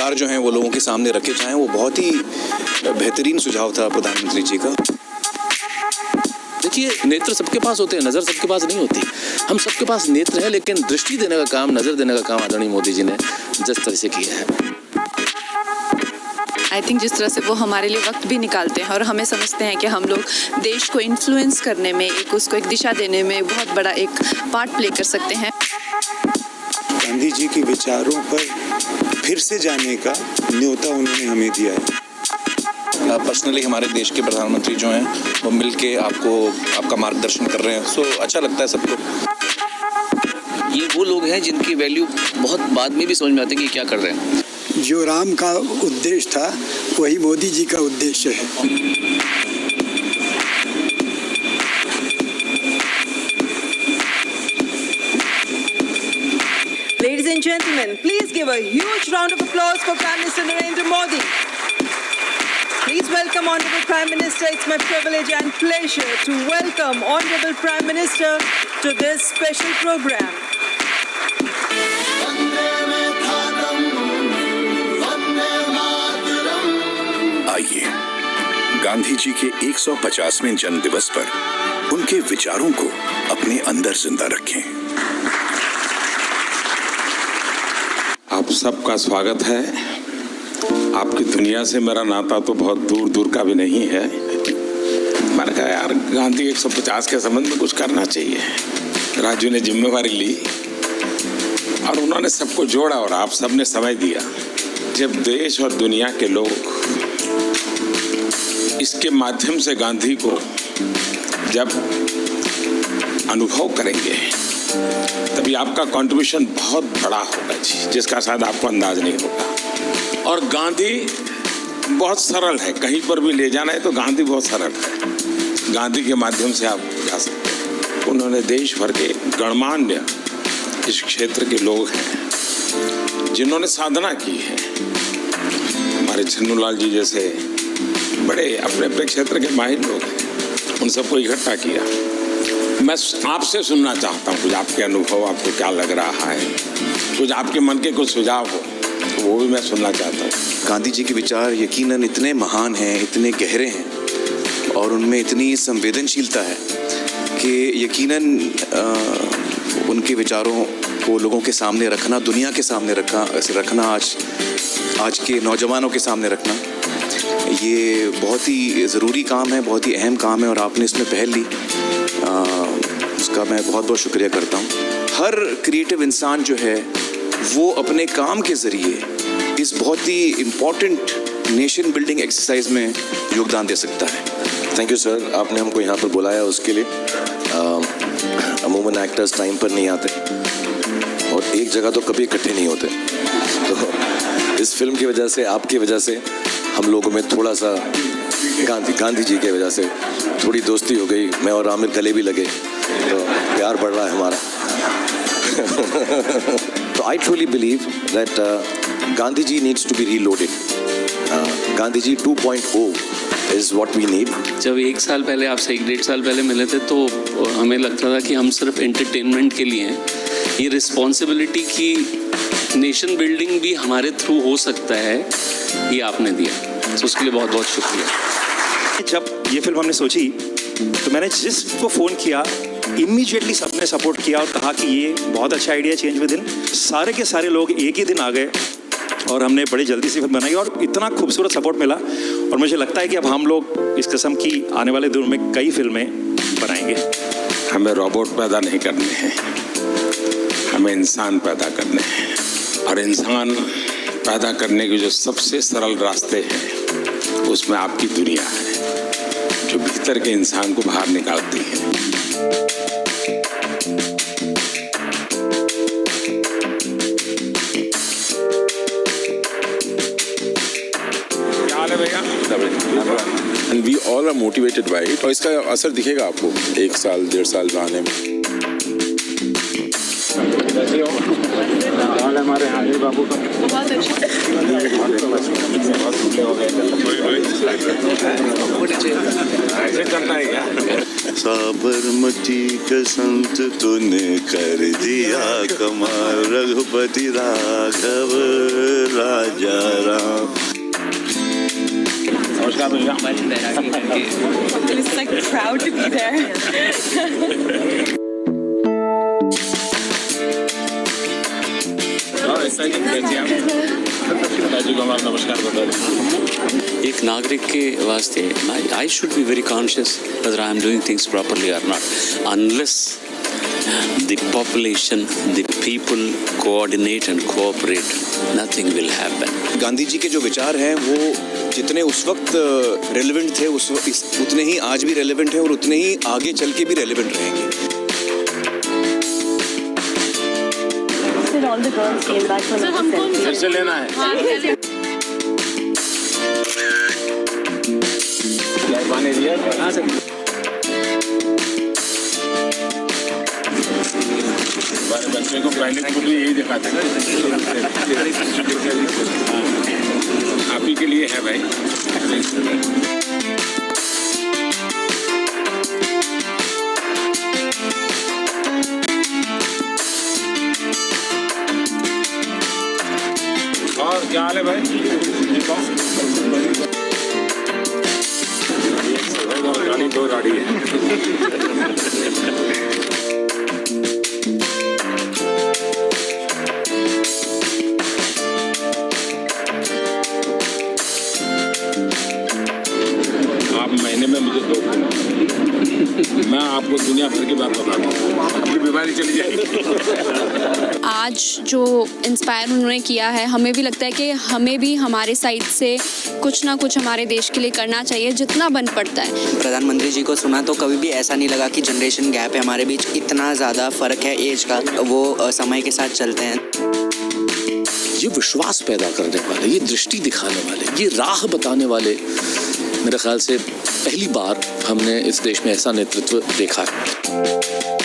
विचार जो हैं वो लोगों के सामने रखे जाएं, वो बहुत ही बेहतरीन सुझाव था प्रधानमंत्री जी का। देखिए, नेत्र सबके पास होते हैं, नज़र सबके पास नहीं होती। हम सबके पास नेत्र है, लेकिन दृष्टि देने का काम, नज़र देने का काम आदरणीय मोदी जी ने जिस तरह से किया है, आई थिंक जिस तरह से वो हमारे लिए वक्त भी निकालते हैं और हमें समझते हैं कि हम लोग देश को इन्फ्लुएंस करने में, उसको एक दिशा देने में बहुत बड़ा एक पार्ट प्ले कर सकते हैं। गांधी जी के विचारों पर फिर से जाने का न्योता उन्होंने हमें दिया है। पर्सनली हमारे देश के प्रधानमंत्री जो हैं वो मिलके आपका मार्गदर्शन कर रहे हैं, सो अच्छा लगता है सबको। ये वो लोग हैं जिनकी वैल्यू बहुत बाद में भी समझ में आती है कि क्या कर रहे हैं। जो राम का उद्देश्य था वही मोदी जी का उद्देश्य है। Ladies and gentlemen, please give a huge round of applause for Prime Minister Narendra Modi. Please welcome Honorable Prime Minister. It's my privilege and pleasure to welcome Honorable Prime Minister to this special program. आइए गांधी जी के 150वें जन्म दिवस पर उनके विचारों को अपने अंदर जिंदा रखें। आप सबका स्वागत है। आपकी दुनिया से मेरा नाता तो बहुत दूर दूर का भी नहीं है। मैंने कहा यार गांधी 150 के संबंध में कुछ करना चाहिए। राजू ने जिम्मेवारी ली और उन्होंने सबको जोड़ा और आप सबने समय दिया। जब देश और दुनिया के लोग इसके माध्यम से गांधी को जब अनुभव करेंगे तभी आपका कंट्रीब्यूशन बहुत बड़ा होगा जी, जिसका शायद आपको अंदाज नहीं होगा। और गांधी बहुत सरल है, कहीं पर भी ले जाना है तो गांधी बहुत सरल है। गांधी के माध्यम से आप जा सकते हैं। उन्होंने देश भर के गणमान्य इस क्षेत्र के लोग हैं जिन्होंने साधना की है। हमारे छन्नूलाल जी जैसे बड़े अपने अपने क्षेत्र के माहिर लोग हैं, उन सबको इकट्ठा किया। मैं आपसे सुनना चाहता हूँ कुछ आपके अनुभव, आपको क्या लग रहा है, कुछ आपके मन के कुछ सुझाव हो तो वो भी मैं सुनना चाहता हूँ। गांधी जी के विचार यकीनन इतने महान हैं, इतने गहरे हैं और उनमें इतनी संवेदनशीलता है कि यकीनन उनके विचारों को लोगों के सामने रखना, दुनिया के सामने रखना, आज के नौजवानों के सामने रखना, ये बहुत ही ज़रूरी काम है, बहुत ही अहम काम है और आपने इसमें पहल ली, उसका मैं बहुत बहुत शुक्रिया करता हूँ। हर क्रिएटिव इंसान जो है वो अपने काम के ज़रिए इस बहुत ही इम्पॉर्टेंट नेशन बिल्डिंग एक्सरसाइज में योगदान दे सकता है। थैंक यू सर, आपने हमको यहाँ पर बुलाया उसके लिए। अमूमन एक्टर्स टाइम पर नहीं आते और एक जगह तो कभी इकट्ठे नहीं होते, तो इस फिल्म की वजह से, आपकी वजह से हम लोगों में थोड़ा सा गांधी जी के वजह से थोड़ी दोस्ती हो गई। मैं और आमिर गले भी लगे, तो प्यार बढ़ रहा है हमारा। तो I truly believe that Gandhi ji needs to be reloaded. Gandhi ji 2.0 is what we need. जब 1 साल पहले आपसे 1-1.5 साल पहले मिले थे तो हमें लगता था कि हम सिर्फ एंटरटेनमेंट के लिए हैं। ये रिस्पॉन्सिबिलिटी की नेशन बिल्डिंग भी हमारे थ्रू हो सकता है, ये आपने दिया, तो उसके लिए बहुत बहुत शुक्रिया। जब ये फिल्म हमने सोची तो मैंने जिसको फ़ोन किया इमीडिएटली सबने सपोर्ट किया और कहा कि ये बहुत अच्छा आइडिया, चेंज विद इन। सारे के सारे लोग एक ही दिन आ गए और हमने बड़ी जल्दी से फिल्म बनाई और इतना खूबसूरत सपोर्ट मिला। और मुझे लगता है कि अब हम लोग इस किस्म की आने वाले दिनों में कई फिल्में बनाएंगे। हमें रोबोट पैदा नहीं करने हैं, हमें इंसान पैदा करने हैं। और इंसान पैदा करने के जो सबसे सरल रास्ते हैं उसमें आपकी दुनिया है, जो भीतर के इंसान को बाहर निकालती है। And we all are motivated by it. और इसका असर दिखेगा आपको 1 साल 1.5 साल में आने में। हमारे हाजिर बाबू का बहुत अच्छा ऐसे करना है क्या? साबरमती का संत तूने कर दिया कमाल, रघुपति राघव राजा नमस्कार भैया It's like proud to be there. नमस्कार बता एक नागरिक के वास्ते I should be very conscious whether I am doing things properly or not. Unless the population, the people coordinate and cooperate, nothing will happen. Gandhi ji के जो विचार हैं वो जितने उस वक्त रेलेवेंट थे उतने ही आज भी रेलेवेंट हैं और उतने ही आगे चल के भी रेलेवेंट रहेंगे. All the girls came back from the selfie. फिर से लेना है पानी दिया हमारे बच्चे को पहले स्कूल में यही दिखाते हैं आप ही के लिए है भाई और क्या हाल है भाई गाड़ी दो गाड़ी है आप महीने में मुझे 2 मैं आपको दुनिया भर की बात बताता हूँ अपनी बीमारी चली जाएगी. आज जो इंस्पायर उन्होंने किया है हमें भी लगता है कि हमें भी हमारे साइड से कुछ ना कुछ हमारे देश के लिए करना चाहिए जितना बन पड़ता है. प्रधानमंत्री जी को सुना तो कभी भी ऐसा नहीं लगा कि जनरेशन गैप है हमारे बीच, इतना ज़्यादा फ़र्क है एज का, वो समय के साथ चलते हैं. ये विश्वास पैदा करने वाले, ये दृष्टि दिखाने वाले, ये राह बताने वाले, मेरे ख्याल से पहली बार हमने इस देश में ऐसा नेतृत्व देखा है.